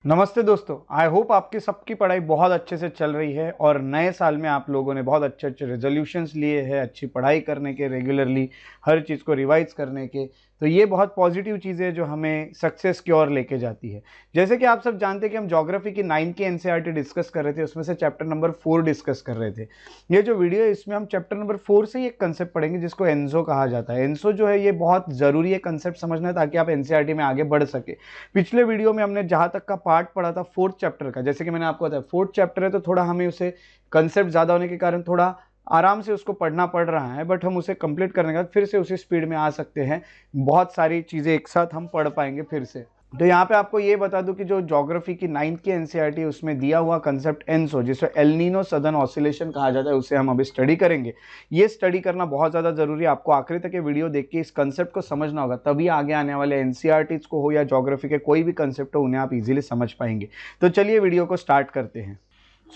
नमस्ते दोस्तों। I hope आपकी सबकी पढ़ाई बहुत अच्छे से चल रही है और नए साल में आप लोगों ने बहुत अच्छे अच्छे रेजोल्यूशंस लिए हैं अच्छी पढ़ाई करने के, रेगुलरली हर चीज़ को रिवाइज करने के। तो ये बहुत पॉजिटिव चीज़ है जो हमें सक्सेस की ओर लेके जाती है। जैसे कि आप सब जानते हैं कि हम ज्योग्राफी की 9 की एनसीईआरटी डिस्कस कर रहे थे, उसमें से चैप्टर नंबर 4 डिस्कस कर रहे थे। ये जो वीडियो है इसमें हम चैप्टर नंबर 4 से ही एक कंसेप्ट पढ़ेंगे जिसको एनजो कहा जाता है। एनजो जो है ये बहुत ज़रूरी है कंसेप्ट समझना ताकि आप एनसीईआरटी में आगे बढ़ सके। पिछले वीडियो में हमने जहां तक का पार्ट पढ़ा था 4th चैप्टर का, जैसे कि मैंने आपको बताया 4th चैप्टर है तो थोड़ा हमें उसे कंसेप्ट ज़्यादा होने के कारण थोड़ा आराम से उसको पढ़ना पड़ रहा है, बट हम उसे कंप्लीट करने के बाद फिर से उसी स्पीड में आ सकते हैं। बहुत सारी चीज़ें एक साथ हम पढ़ पाएंगे फिर से। तो यहाँ पे आपको ये बता दूं कि जो ज्योग्राफी की 9th की एनसीईआरटी उसमें दिया हुआ कंसेप्ट एनसो, जिसे एल नीनो सदर्न ऑसिलेशन कहा जाता है, उसे हम अभी स्टडी करेंगे। ये स्टडी करना बहुत ज़्यादा जरूरी है। आपको आखिरी तक ये वीडियो देख के इस कंसेप्ट को समझना होगा, तभी आगे आने वाले एनसीईआरटीज को हो या ज्योग्राफी के कोई भी कंसेप्ट हो उन्हें आप इजीली समझ पाएंगे। तो चलिए वीडियो को स्टार्ट करते हैं।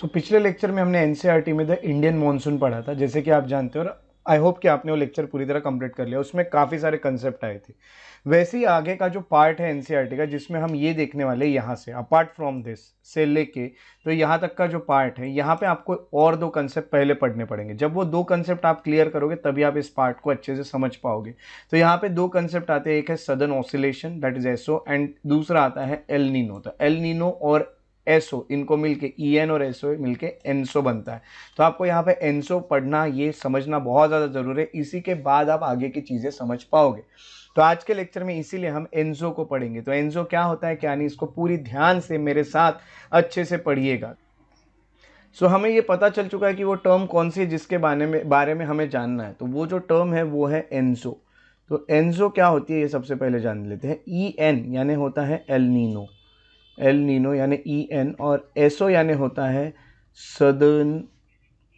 पिछले लेक्चर में हमने एनसीईआरटी में द इंडियन मॉनसून पढ़ा था, जैसे कि आप जानते हो, और आई होप कि आपने वो लेक्चर पूरी तरह कंप्लीट कर लिया। उसमें काफ़ी सारे कंसेप्ट आए थे। वैसे ही आगे का जो पार्ट है एनसीईआरटी का, जिसमें हम ये देखने वाले यहाँ से अपार्ट फ्रॉम दिस से लेके तो यहाँ तक का जो पार्ट है, यहाँ पे आपको और 2 कंसेप्ट पहले पढ़ने पड़ेंगे। जब वो 2 कंसेप्ट आप क्लियर करोगे तभी आप इस पार्ट को अच्छे से समझ पाओगे। तो यहाँ पे 2 कंसेप्ट आते हैं, एक है southern oscillation that is SO, and दूसरा आता है एल नीनो। तो एल नीनो और एसओ इनको मिलके ईएन और एसओ मिलके एनसो बनता है। तो आपको यहाँ पे एनसो पढ़ना, ये समझना बहुत ज़्यादा ज़रूरी है। इसी के बाद आप आगे की चीज़ें समझ पाओगे। तो आज के लेक्चर में इसीलिए हम एनसो को पढ़ेंगे। तो एनसो क्या होता है क्या नहीं, इसको पूरी ध्यान से मेरे साथ अच्छे से पढ़िएगा। सो हमें ये पता चल चुका है कि वो टर्म कौन सी है जिसके बारे में हमें जानना है। तो वो जो टर्म है वो है एनसो। तो एनसो क्या होती है ये सबसे पहले जान लेते हैं। ई एन यानी होता है एल नीनो, एल नीनो यानी ई एन, और एसओ यानी होता है सदर्न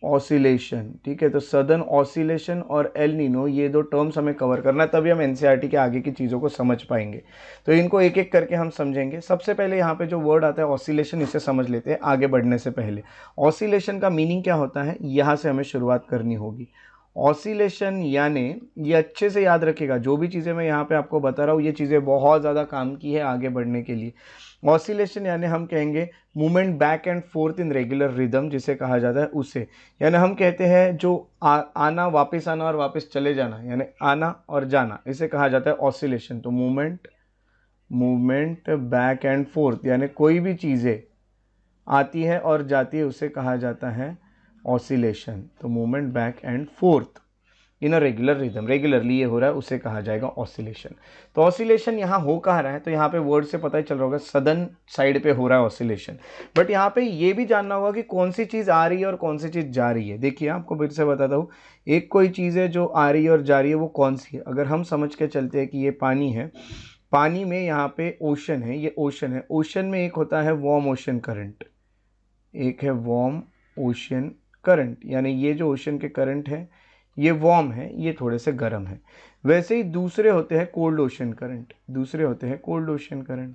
ऑसिलेशन। ठीक है, तो सदर्न ऑसिलेशन और एल नीनो, ये 2 टर्म्स हमें कवर करना है, तभी हम एनसीईआरटी के आगे की चीज़ों को समझ पाएंगे। तो इनको एक एक करके हम समझेंगे। सबसे पहले यहाँ पे जो वर्ड आता है ऑसिलेशन, इसे समझ लेते हैं आगे बढ़ने से पहले। ऑसिलेशन का मीनिंग क्या होता है, यहाँ से हमें शुरुआत करनी होगी। ऑसिलेशन यानी, ये अच्छे से याद रखिएगा, जो भी चीज़ें मैं यहाँ पे आपको बता रहा हूँ ये चीज़ें बहुत ज़्यादा काम की है आगे बढ़ने के लिए। ऑसिलेशन यानी हम कहेंगे movement back and fourth in regular rhythm, जिसे कहा जाता है उसे। यानी हम कहते हैं जो आना, वापस आना और वापस चले जाना, यानी आना और जाना, इसे कहा जाता है ऑसिलेशन। तो मूवमेंट बैक एंड फोर्थ, यानी कोई भी चीज़ें आती है और जाती है उसे कहा जाता है ऑसिलेशन। तो movement back and fourth in a regular rhythm, regularly ये हो रहा है, उसे कहा जाएगा ऑसिलेशन। तो ऑसिलेशन यहाँ हो कहाँ रहा है, तो यहाँ पे वर्ड से पता ही चल रहा होगा सदर्न साइड पे हो रहा है ऑसिलेशन। बट यहाँ पे ये भी जानना होगा कि कौन सी चीज़ आ रही है और कौन सी चीज़ जा रही है। देखिए आपको फिर से बताता हूँ, एक कोई चीज़ है जो आ रही है और जा रही है, वो कौन सी है। अगर हम समझ के चलते हैं कि ये पानी है, पानी में यहाँ पे ओशन है, ये ओशन है। ओशन में एक होता है वार्म ओशन करंट, एक है वार्म ओशन करंट, यानी ये जो ओशन के करंट है ये वार्म है, ये थोड़े से गर्म है। वैसे ही दूसरे होते हैं कोल्ड ओशन करंट, दूसरे होते हैं cold ocean current.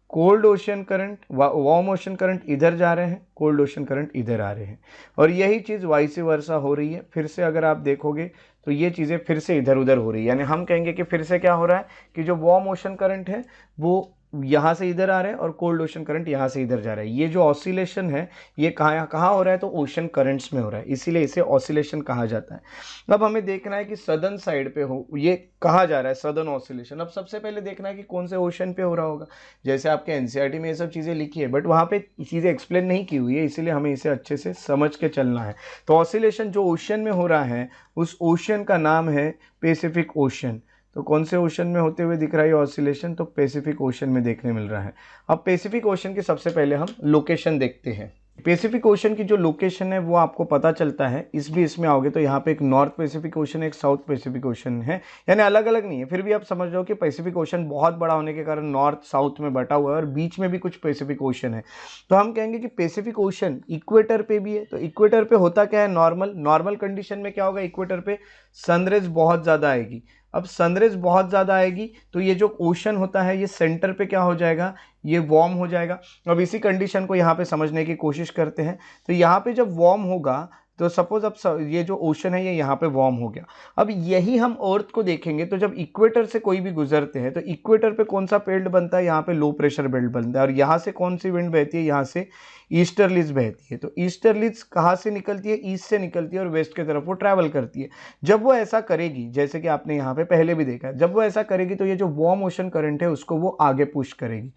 Cold ocean current, warm ocean current इधर जा रहे हैं, कोल्ड ओशन करंट इधर आ रहे हैं, और यही चीज़ वाइस वर्सा हो रही है। फिर से अगर आप देखोगे तो ये चीज़ें फिर से इधर उधर हो रही है। यानी हम कहेंगे कि फिर से क्या हो रहा है कि जो वार्म ओशन करंट है वो यहाँ से इधर आ रहे हैं और कोल्ड ओशन करंट यहाँ से इधर जा रहा है। ये जो ऑसिलेशन है ये कहाँ हो रहा है, तो ओशन करंट्स में हो रहा है, इसीलिए इसे ऑसिलेशन कहा जाता है। अब हमें देखना है कि सदर्न साइड पे हो ये कहा जा रहा है सदर्न ऑसिलेशन। अब सबसे पहले देखना है कि कौन से ओशन पे हो रहा होगा। जैसे आपके एनसीईआरटी में ये सब चीज़ें लिखी है, बट वहाँ पे चीज़ें एक्सप्लेन नहीं की हुई है, इसीलिए हमें इसे अच्छे से समझ के चलना है। तो ऑसिलेशन जो ओशन में हो रहा है उस ओशन का नाम है पैसिफिक ओशन। तो कौन से ओशन में होते हुए दिख रहा है ऑसिलेशन, तो पैसिफिक ओशन में देखने मिल रहा है। अब पैसिफिक ओशन की सबसे पहले हम लोकेशन देखते हैं। पैसिफिक ओशन की जो लोकेशन है वो आपको पता चलता है, इसमें आओगे तो यहाँ पे एक नॉर्थ पैसिफिक ओशन है, एक साउथ पैसिफिक ओशन है, यानी अलग अलग नहीं है, फिर भी आप समझ रहे हो कि पैसिफिक ओशन बहुत बड़ा होने के कारण नॉर्थ साउथ में बटा हुआ है और बीच में भी कुछ पैसिफिक ओशन है। तो हम कहेंगे कि पैसिफिक ओशन इक्वेटर पे भी है। तो इक्वेटर पे होता क्या है, नॉर्मल कंडीशन में क्या होगा, इक्वेटर पे सनरेज बहुत ज़्यादा आएगी। अब सनरेज बहुत ज़्यादा आएगी तो ये जो ओशन होता है ये सेंटर पे क्या हो जाएगा, ये वार्म हो जाएगा। अब इसी कंडीशन को यहाँ पे समझने की कोशिश करते हैं। तो यहाँ पे जब वार्म होगा तो सपोज अब ये जो ओशन है ये यहाँ पे वार्म हो गया। अब यही हम अर्थ को देखेंगे तो जब इक्वेटर से कोई भी गुजरते हैं तो इक्वेटर पे कौन सा बेल्ट बनता है, यहाँ पे लो प्रेशर बेल्ट बनता है, और यहाँ से कौन सी विंड बहती है, यहाँ से ईस्टर्लीज बहती है। तो ईस्टर्लीज कहाँ से निकलती है, ईस्ट से निकलती है और वेस्ट की तरफ वो ट्रैवल करती है। जब वो ऐसा करेगी, जैसे कि आपने यहाँ पे पहले भी देखा, जब वो ऐसा करेगी तो ये जो वार्म ओशन करंट है उसको वो आगे पुश करेगी,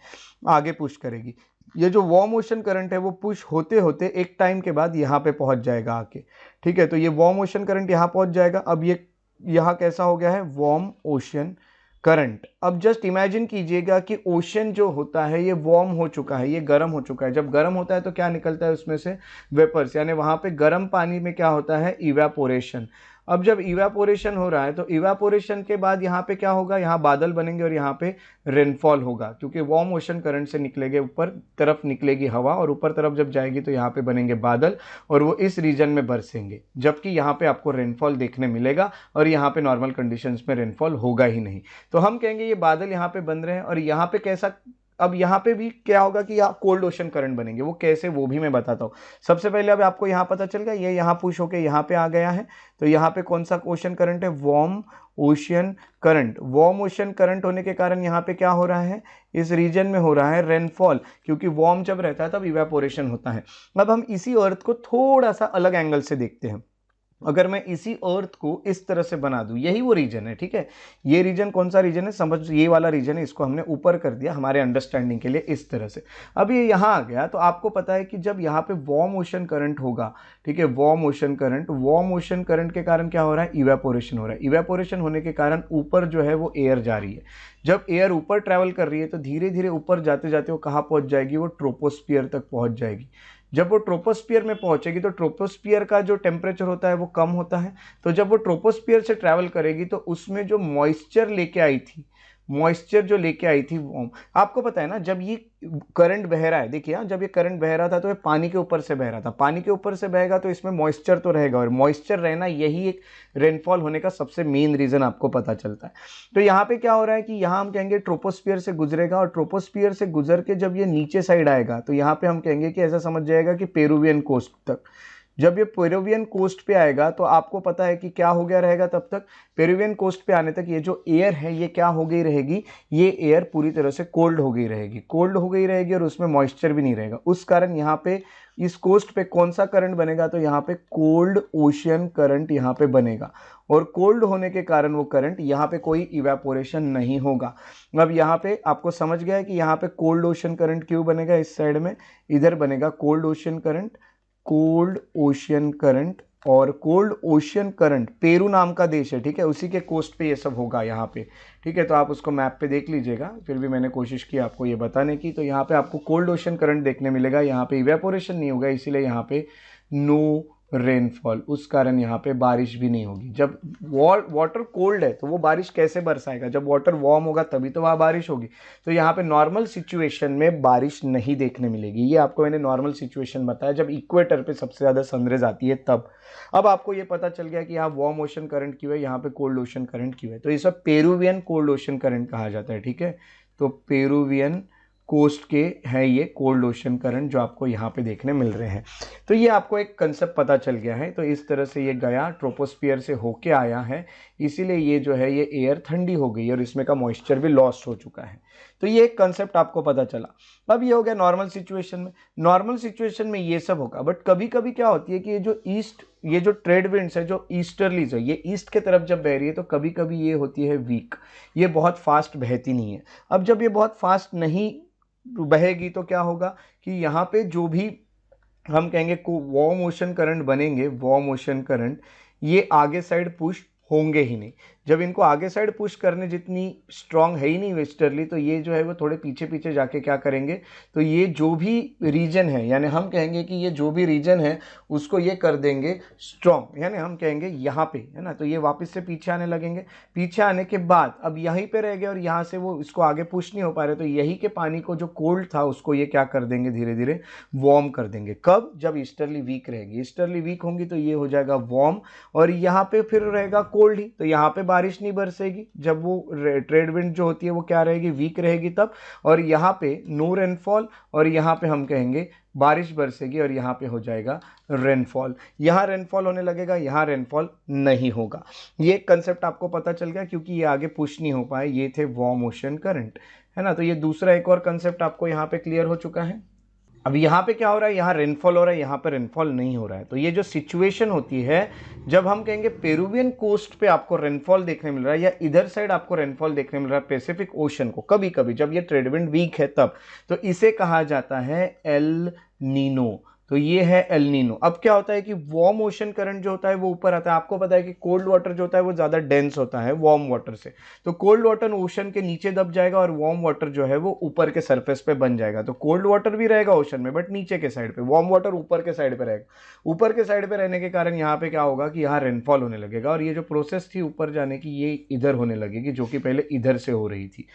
आगे पुश करेगी। ये जो वार्म ओशन करंट है वो पुश होते होते एक टाइम के बाद यहाँ पे पहुंच जाएगा आके, ठीक है। तो ये वार्म ओशन करंट यहाँ पहुंच जाएगा। अब ये यहाँ कैसा हो गया है, वार्म ओशन करंट। अब जस्ट इमेजिन कीजिएगा कि ओशन जो होता है ये वार्म हो चुका है, ये गर्म हो चुका है। जब गर्म होता है तो क्या निकलता है उसमें से, वेपर्स, यानी वहां पे गर्म पानी में क्या होता है, इवेपोरेशन। अब जब इवेपोरेशन हो रहा है तो इवेपोरेशन के बाद यहाँ पे क्या होगा, यहाँ बादल बनेंगे और यहाँ पे रेनफॉल होगा, क्योंकि वार्म ओशन करंट से निकलेंगे, ऊपर तरफ निकलेगी हवा और ऊपर तरफ जब जाएगी तो यहाँ पे बनेंगे बादल और वो इस रीजन में बरसेंगे, जबकि यहाँ पे आपको रेनफॉल देखने मिलेगा और यहाँ पे नॉर्मल कंडीशंस में रेनफॉल होगा ही नहीं। तो हम कहेंगे ये बादल यहाँ पे बन रहे हैं और यहाँ पे कैसा, अब यहाँ पे भी क्या होगा कि यहाँ कोल्ड ओशन करंट बनेंगे। वो कैसे, वो भी मैं बताता हूँ। सबसे पहले अब आपको यहाँ पता चल गया, ये यहाँ पुश होके यहाँ पे आ गया है, तो यहाँ पे कौन सा ओशन करंट है, warm ocean current. Warm ocean current होने के कारण यहाँ पे क्या हो रहा है, इस रीजन में हो रहा है रेनफॉल, क्योंकि वार्म जब रहता है तब इवेपोरेशन होता है। अब हम इसी अर्थ को थोड़ा सा अलग एंगल से देखते हैं। अगर मैं इसी अर्थ को इस तरह से बना दूं, यही वो रीजन है, ठीक है। ये रीजन कौन सा रीजन है, समझ, ये वाला रीजन है, इसको हमने ऊपर कर दिया हमारे अंडरस्टैंडिंग के लिए इस तरह से। अब ये यहाँ आ गया तो आपको पता है कि जब यहाँ पे वार्म ओशन करंट होगा, ठीक है, वार्म ओशन करंट के कारण क्या हो रहा है, इवेपोरेशन हो रहा है। इवेपोरेशन होने के कारण ऊपर जो है वो एयर जा रही है। जब एयर ऊपर ट्रैवल कर रही है तो धीरे धीरे ऊपर जाते जाते वो कहाँ पहुंच जाएगी, वो ट्रोपोस्फियर तक पहुंच जाएगी। जब वो ट्रोपोस्फियर में पहुंचेगी तो ट्रोपोस्फियर का जो टेम्परेचर होता है वो कम होता है। तो जब वो ट्रोपोस्फियर से ट्रैवल करेगी तो उसमें जो मॉइस्चर लेके आई थी, मॉइस्चर जो लेके आई थी वार्म, आपको पता है ना, जब ये करंट बह रहा है, देखिए जब ये करंट बह रहा था तो ये पानी के ऊपर से बह रहा था। पानी के ऊपर से बहेगा तो इसमें मॉइस्चर तो रहेगा, और मॉइस्चर रहना यही एक रेनफॉल होने का सबसे मेन रीजन आपको पता चलता है। तो यहाँ पे क्या हो रहा है कि यहाँ हम कहेंगे ट्रोपोस्फियर से गुजरेगा, और ट्रोपोस्फियर से गुजर के जब ये नीचे साइड आएगा तो यहाँ पे हम कहेंगे कि ऐसा समझ जाएगा कि पेरुवियन कोस्ट तक। जब ये पेरुवियन कोस्ट पे आएगा तो आपको पता है कि क्या हो गया रहेगा, तब तक पेरुवियन कोस्ट पे आने तक ये जो एयर है ये क्या हो गई रहेगी, ये एयर पूरी तरह से कोल्ड हो गई रहेगी, कोल्ड हो गई रहेगी और उसमें मॉइस्चर भी नहीं रहेगा। उस कारण यहाँ पे इस कोस्ट पे कौन सा करंट बनेगा, तो यहाँ पे कोल्ड ओशियन करंट यहाँ पे बनेगा, और कोल्ड होने के कारण वो करंट यहाँ पे कोई इवेपोरेशन नहीं होगा। अब यहाँ पे आपको समझ गया है कि यहाँ पे कोल्ड ओशन करंट क्यों बनेगा, इस साइड में इधर बनेगा cold ocean current, cold ocean current. और कोल्ड ओशियन करंट पेरू नाम का देश है, ठीक है, उसी के कोस्ट पे ये सब होगा यहाँ पे, ठीक है। तो आप उसको मैप पे देख लीजिएगा, फिर भी मैंने कोशिश की आपको ये बताने की। तो यहाँ पे आपको कोल्ड ओशन करंट देखने मिलेगा, यहाँ पे इवेपोरेशन नहीं होगा, इसीलिए यहाँ पे नो रेनफॉल, उस कारण यहाँ पे बारिश भी नहीं होगी। जब वाटर कोल्ड है तो वो बारिश कैसे बरसाएगा, जब वाटर वार्म होगा तभी तो वहाँ बारिश होगी। तो यहाँ पे नॉर्मल सिचुएशन में बारिश नहीं देखने मिलेगी। ये आपको मैंने नॉर्मल सिचुएशन बताया, जब इक्वेटर पे सबसे ज़्यादा सनराइज आती है तब। अब आपको ये पता चल गया कि यहाँ वार्म ओशन करंट क्यों है, यहाँ पे कोल्ड ओशन करंट क्यों है। तो ये सब पेरुवियन कोल्ड ओशन करंट कहा जाता है, ठीक है। तो पेरुवियन कोस्ट के है ये कोल्ड ओशन करंट जो आपको यहाँ पे देखने मिल रहे हैं। तो ये आपको एक कंसेप्ट पता चल गया है। तो इस तरह से ये गया, ट्रोपोस्फियर से होके आया है, इसीलिए ये जो है ये एयर ठंडी हो गई और इसमें का मॉइस्चर भी लॉस्ट हो चुका है। तो ये एक कंसेप्ट आपको पता चला। अब ये हो गया नॉर्मल सिचुएशन में। नॉर्मल सिचुएशन में ये सब होगा, बट कभी कभी क्या होती है कि ये जो ट्रेड विंड्स है, जो ईस्टर्लीज है, ये ईस्ट के तरफ जब बह रही है तो कभी कभी ये होती है वीक, ये बहुत फास्ट बहती नहीं है। अब जब ये बहुत फास्ट नहीं बहेगी तो क्या होगा कि यहाँ पे जो भी हम कहेंगे वार्म ओशन करंट बनेंगे, वार्म ओशन करंट, ये आगे साइड पुश होंगे ही नहीं। जब इनको आगे साइड पुश करने जितनी स्ट्रांग है ही नहीं वेस्टर्ली, तो ये जो है वो थोड़े पीछे पीछे जाके क्या करेंगे, तो ये जो भी रीजन है, यानी हम कहेंगे कि ये जो भी रीजन है उसको ये कर देंगे स्ट्रांग, यानी हम कहेंगे यहाँ पे है ना, तो ये वापस से पीछे आने लगेंगे। पीछे आने के बाद अब यहीं पे रह गए और यहाँ से वो इसको आगे पुश नहीं हो पा रहे, तो यही के पानी को जो कोल्ड था उसको ये क्या कर देंगे, धीरे धीरे वार्म कर देंगे। कब, जब ईस्टर्ली वीक रहेगी, ईस्टर्ली वीक होंगी तो ये हो जाएगा वार्म, और यहाँ पे फिर रहेगा कोल्ड ही, तो यहाँ पे बारिश नहीं बरसेगी, जब वो ट्रेड विंड जो होती है वो क्या रहेगी, वीक रहेगी तब। और यहाँ पे नो रेनफॉल, और यहाँ पे हम कहेंगे बारिश बरसेगी और यहाँ पे हो जाएगा रेनफॉल। यहाँ रेनफॉल होने लगेगा, यहाँ रेनफॉल नहीं होगा। ये कंसेप्ट आपको पता चल गया, क्योंकि ये आगे पुश नहीं हो पाए, ये थे वार्म ओशन करंट, है ना। तो ये दूसरा एक और कंसेप्ट आपको यहाँ पे क्लियर हो चुका है। अब यहाँ पे क्या हो रहा है, यहाँ रेनफॉल हो रहा है, यहाँ पे रेनफॉल नहीं हो रहा है। तो ये जो सिचुएशन होती है, जब हम कहेंगे पेरुवियन कोस्ट पे आपको रेनफॉल देखने मिल रहा है, या इधर साइड आपको रेनफॉल देखने मिल रहा है पैसिफिक ओशन को, कभी कभी जब ये ट्रेड विंड वीक है तब, तो इसे कहा जाता है एल नीनो। तो ये है एल नीनो। अब क्या होता है कि वार्म ओशन करंट जो होता है वो ऊपर आता है। आपको पता है कि कोल्ड वाटर जो होता है वो ज़्यादा डेंस होता है वार्म वाटर से, तो कोल्ड वाटर ओशन के नीचे दब जाएगा और वार्म वाटर जो है वो ऊपर के सरफेस पे बन जाएगा। तो कोल्ड वाटर भी रहेगा ओशन में, बट नीचे के साइड पे, वार्म वाटर ऊपर के साइड पे रहेगा। ऊपर के साइड पे रहने के कारण यहाँ पे क्या होगा कि यहाँ रेनफॉल होने लगेगा, और ये जो प्रोसेस थी ऊपर जाने की, ये इधर होने लगेगी, जो कि पहले इधर से हो रही थी।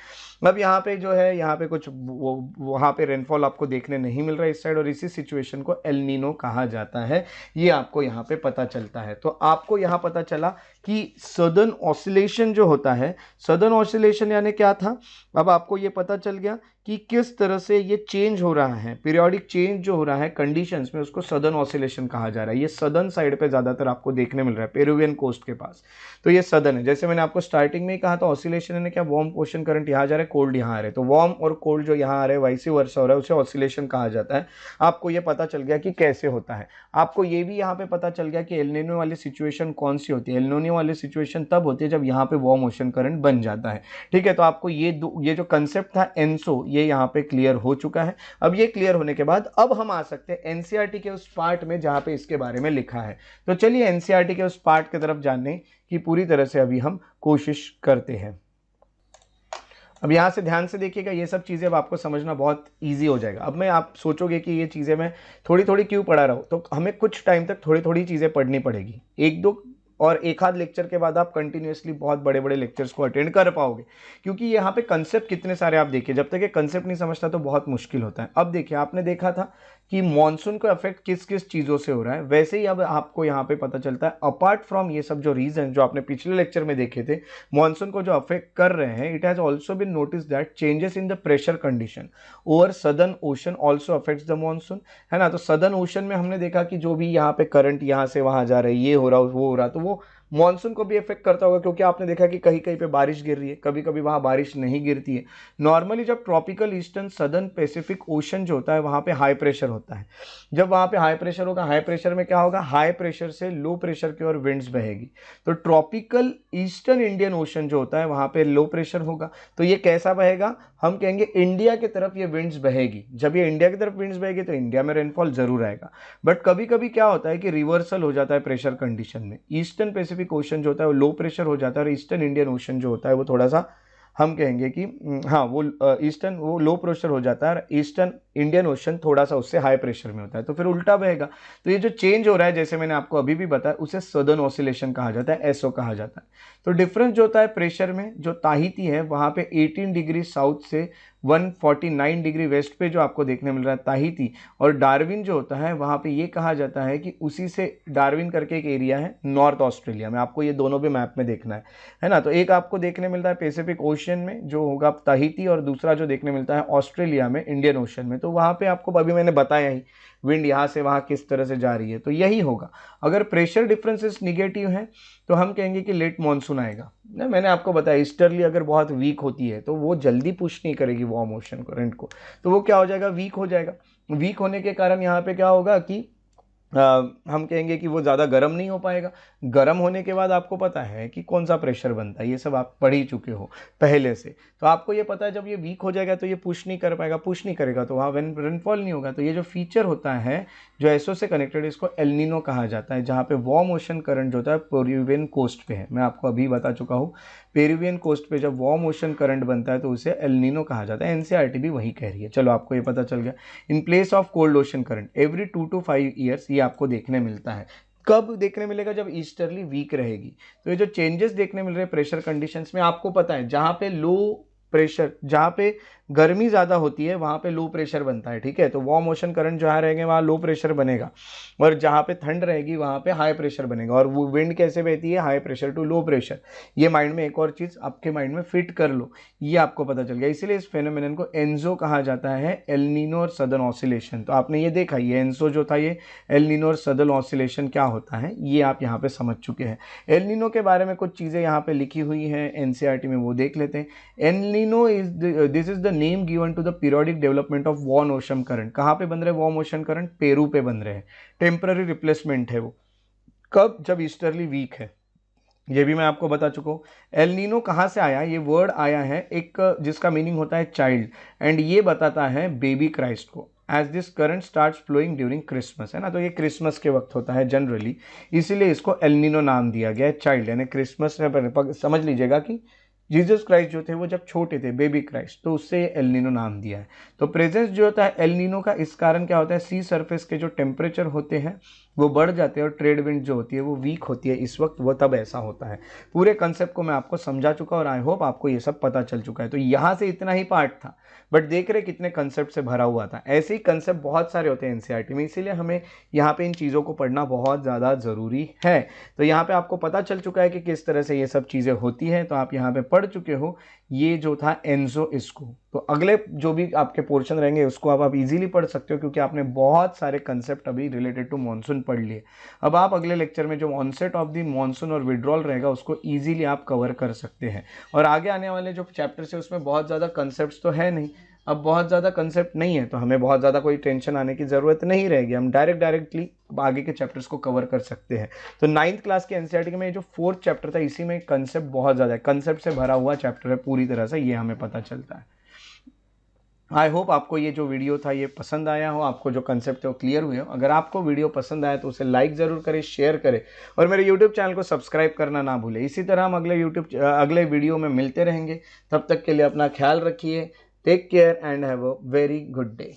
अब यहाँ पे जो है, यहाँ पे कुछ वहाँ पे रेनफॉल आपको देखने नहीं मिल रहा है इस साइड, और इसी सिचुएशन को एल नीनो कहा जाता है। ये आपको यहाँ पे पता चलता है। तो आपको यहाँ पता चला कि सदर्न ऑसिलेशन जो होता है, सदर्न ऑसिलेशन यानी क्या था, अब आपको ये पता चल गया कि किस तरह से ये चेंज हो रहा है, पीरियोडिक चेंज जो हो रहा है कंडीशंस में, उसको सदर्न ऑसिलेशन कहा जा रहा है। ये सदर्न साइड पे ज़्यादातर आपको देखने मिल रहा है, पेरुवियन कोस्ट के पास। तो ये सदर्न है। जैसे मैंने आपको स्टार्टिंग में ही कहा था, ऑसिलेशन ने क्या, वार्म ओशन करंट यहाँ जा रहा है, कोल्ड यहाँ आ रहे, तो वार्म और कोल्ड जो यहाँ आ रहे हैं, वाइस वर्सा हो रहा है, उसे ऑसिलेशन कहा जाता है। आपको ये पता चल गया कि कैसे होता है। आपको ये भी यहाँ पे पता चल गया कि एल नीनो वाली सिचुएशन कौन सी होती है। एल नीनो वाली सिचुएशन तब होती है जब यहाँ पे वार्म ओशन करंट बन जाता है। ठीक है, तो आपको ये जो कंसेप्ट था एनसो, ये यहाँ पे क्लियर हो चुका है। अब ये क्लियर होने के बाद अब हम आ सकते हैं एनसीईआरटी के उस पार्ट में जहाँ पे इसके बारे में लिखा है। तो चलिए एनसीईआरटी के उस पार्ट की तरफ जानने की पूरी तरह से अभी हम कोशिश करते हैं। अब यहाँ से ध्यान से देखिएगा, ये सब चीज़ें अब आपको समझना बहुत इजी हो जाएगा। अब मैं आप सोचोगे कि ये चीज़ें मैं थोड़ी थोड़ी क्यों पढ़ा रहा हूँ, तो हमें कुछ टाइम तक थोड़ी थोड़ी चीज़ें पढ़नी पड़ेगी। एक दो और एक आध लेक्चर के बाद आप कंटिन्यूसली बहुत बड़े बड़े लेक्चर्स को अटेंड कर पाओगे, क्योंकि यहाँ पे कंसेप्ट कितने सारे आप देखिए। जब तक ये कंसेप्ट नहीं समझता तो बहुत मुश्किल होता है। अब देखिए, आपने देखा था कि मॉनसून को अफेक्ट किस किस चीज़ों से हो रहा है, वैसे ही अब आपको यहाँ पे पता चलता है, अपार्ट फ्रॉम ये सब जो रीजन जो आपने पिछले लेक्चर में देखे थे मॉनसून को जो अफेक्ट कर रहे हैं, it has also been notice that changes in the pressure condition over southern ocean also affects the monsoon, है ना। तो सदर्न ओशन में हमने देखा कि जो भी यहाँ पे करंट यहाँ से वहाँ जा रहा है, ये हो रहा वो हो रहा, तो वो मॉनसून को भी इफेक्ट करता होगा, क्योंकि आपने देखा कि कहीं कहीं पे बारिश गिर रही है, कभी कभी वहाँ बारिश नहीं गिरती है। नॉर्मली जब tropical eastern southern Pacific ocean जो होता है वहाँ पे हाई प्रेशर होता है। जब वहाँ पे हाई प्रेशर होगा, हाई प्रेशर में क्या होगा, हाई प्रेशर से लो प्रेशर की ओर विंड्स बहेगी। तो ट्रॉपिकल ईस्टर्न इंडियन ओशन जो होता है वहाँ पे लो प्रेशर होगा, तो ये कैसा बहेगा, हम कहेंगे इंडिया की तरफ ये विंड्स बहेगी। जब ये इंडिया की तरफ विंड्स बहेगी तो इंडिया में रेनफॉल जरूर आएगा। बट कभी कभी क्या होता है कि रिवर्सल हो जाता है प्रेशर कंडीशन में, ईस्टर्न पैसिफिक ओशन जो होता है वो लो प्रेशर हो जाता है, और ईस्टर्न इंडियन ओशन जो होता है वो थोड़ा सा, हम कहेंगे कि हाँ, वो ईस्टर्न वो लो प्रेशर हो जाता है, और ईस्टर्न इंडियन ओशन थोड़ा सा उससे हाई प्रेशर में होता है, तो फिर उल्टा बहेगा। तो ये जो चेंज हो रहा है, जैसे मैंने आपको अभी भी बताया, उसे सदर्न ऑसिलेशन कहा जाता है, एसओ कहा जाता है। तो डिफरेंस जो होता है प्रेशर में, जो ताहिती है वहाँ पे 18 डिग्री साउथ से 149 डिग्री वेस्ट पे जो आपको देखने मिल रहा है ताहिती, और डार्विन जो होता है वहाँ पे ये कहा जाता है कि उसी से डार्विन करके एक एरिया है नॉर्थ ऑस्ट्रेलिया में। आपको ये दोनों भी मैप में देखना है ना। तो एक आपको देखने मिलता है पैसिफिक ओशन में जो होगा ताहिती, और दूसरा जो देखने मिलता है ऑस्ट्रेलिया में इंडियन ओशन में। तो वहाँ पे आपको अभी मैंने बताया ही, विंड यहाँ से वहाँ किस तरह से जा रही है, तो यही होगा। अगर प्रेशर डिफरेंसेस निगेटिव हैं तो हम कहेंगे कि लेट मॉनसून आएगा ना। मैंने आपको बताया ईस्टर्ली अगर बहुत वीक होती है तो वो जल्दी पुश नहीं करेगी वार्म ओशन करंट को, तो वो क्या हो जाएगा, वीक हो जाएगा। वीक होने के कारण यहाँ पे क्या होगा कि हम कहेंगे कि वो ज़्यादा गर्म नहीं हो पाएगा। गर्म होने के बाद आपको पता है कि कौन सा प्रेशर बनता है, ये सब आप पढ़ ही चुके हो पहले से, तो आपको ये पता है जब ये वीक हो जाएगा तो ये पुश नहीं कर पाएगा, पुश नहीं करेगा तो वहाँ रेनफॉल नहीं होगा। तो ये जो फीचर होता है जो एसओ से कनेक्टेड, इसको एल नीनो कहा जाता है, जहाँ पे वार्म ओशन करंट जो होता है पेरुवियन कोस्ट पे है। मैं आपको अभी बता चुका हूँ, पेरुवियन कोस्ट पे जब वार्म ओशन करंट बनता है तो उसे एल नीनो कहा जाता है। एनसीईआरटी भी वही कह रही है। चलो, आपको ये पता चल गया। In place of cold ocean current every 2 to 5 years ये आपको देखने मिलता है। कब देखने मिलेगा, जब ईस्टर्ली वीक रहेगी। तो ये जो चेंजेस देखने मिल रहे हैं प्रेशर कंडीशंस में, आपको पता है जहाँ पे लो प्रेशर, जहाँ पे गर्मी ज़्यादा होती है वहाँ पे लो प्रेशर बनता है, ठीक है। तो वार्म ओशन करंट जहाँ रहेंगे वहाँ लो प्रेशर बनेगा, और जहाँ पे ठंड रहेगी वहाँ पे हाई प्रेशर बनेगा। और वो विंड कैसे बहती है, high pressure to low pressure. ये माइंड में एक और चीज़ आपके माइंड में फिट कर लो, ये आपको पता चल गया। इसीलिए इस फेनोमेनन को एनजो कहा जाता है, एल नीनो और सदर्न ऑसिलेशन। तो आपने ये देखा, ये एनजो जो था, ये एल नीनो और सदर्न ऑसिलेशन क्या होता है ये आप यहाँ पे समझ चुके हैं। एल नीनो के बारे में कुछ चीज़ें यहाँ पे लिखी हुई हैं एनसीईआरटी में, वो देख लेते हैं। El Nino is this is the name given to the periodic development of warm ocean current. कहाँ पे बन रहे हैं वार्म ओशन करंट, पेरू पे बन रहे हैं। टेम्पररी रिप्लेसमेंट है वो, कब, जब ईस्टर्ली वीक है, ये भी मैं आपको बता चुका हूँ। एल नीनो कहाँ से आया, ये वर्ड आया है एक जिसका मीनिंग होता है चाइल्ड, एंड ये बताता है बेबी क्राइस्ट को। As this current start flowing during Christmas, है ना, तो ये क्रिसमस के वक्त होता है जनरली, इसीलिए इसको एल नीनो नाम दिया गया है, चाइल्ड यानी क्रिसमस। समझ लीजिएगा कि जीसस क्राइस्ट जो थे वो जब छोटे थे, बेबी क्राइस्ट, तो उससे एल नीनो नाम दिया है। तो प्रेजेंस जो होता है एल नीनो का, इस कारण क्या होता है, सी सरफेस के जो टेम्परेचर होते हैं वो बढ़ जाते हैं, और ट्रेड विंड जो होती है वो वीक होती है इस वक्त, वो तब ऐसा होता है। पूरे कंसेप्ट को मैं आपको समझा चुका और आई होप आपको ये सब पता चल चुका है। तो यहाँ से इतना ही पार्ट था, बट देख रहे कितने कंसेप्ट से भरा हुआ था। ऐसे ही कंसेप्ट बहुत सारे होते हैं एनसीईआरटी में, इसीलिए हमें यहाँ पे इन चीज़ों को पढ़ना बहुत ज़्यादा ज़रूरी है। तो यहाँ पे आपको पता चल चुका है कि किस तरह से ये सब चीज़ें होती हैं, तो आप यहाँ पे पढ़ चुके हो ये जो था एनजो इसको। तो अगले जो भी आपके पोर्शन रहेंगे उसको आप इजीली पढ़ सकते हो, क्योंकि आपने बहुत सारे कंसेप्ट अभी रिलेटेड टू मॉनसून पढ़ लिए। अब आप अगले लेक्चर में जो ऑनसेट ऑफ द मॉनसून और विड्रॉल रहेगा उसको इजीली आप कवर कर सकते हैं। और आगे आने वाले जो चैप्टर्स है उसमें बहुत ज़्यादा कंसेप्ट तो है नहीं, अब बहुत ज़्यादा कंसेप्ट नहीं है, तो हमें बहुत ज़्यादा कोई टेंशन आने की ज़रूरत नहीं रहेगी, हम डायरेक्टली आगे के चैप्टर्स को कवर कर सकते हैं। तो 9th क्लास के एनसीईआरटी में जो 4th चैप्टर था, इसी में कंसेप्ट बहुत ज़्यादा है, कंसेप्ट से भरा हुआ चैप्टर है पूरी तरह से, ये हमें पता चलता है। आई होप आपको ये जो वीडियो था ये पसंद आया हो, आपको जो कंसेप्ट है वो क्लियर हुए हो। अगर आपको वीडियो पसंद आया तो उसे लाइक ज़रूर करें, शेयर करें, और मेरे यूट्यूब चैनल को सब्सक्राइब करना ना भूलें। इसी तरह हम अगले वीडियो में मिलते रहेंगे, तब तक के लिए अपना ख्याल रखिए। Take care and have a very good day.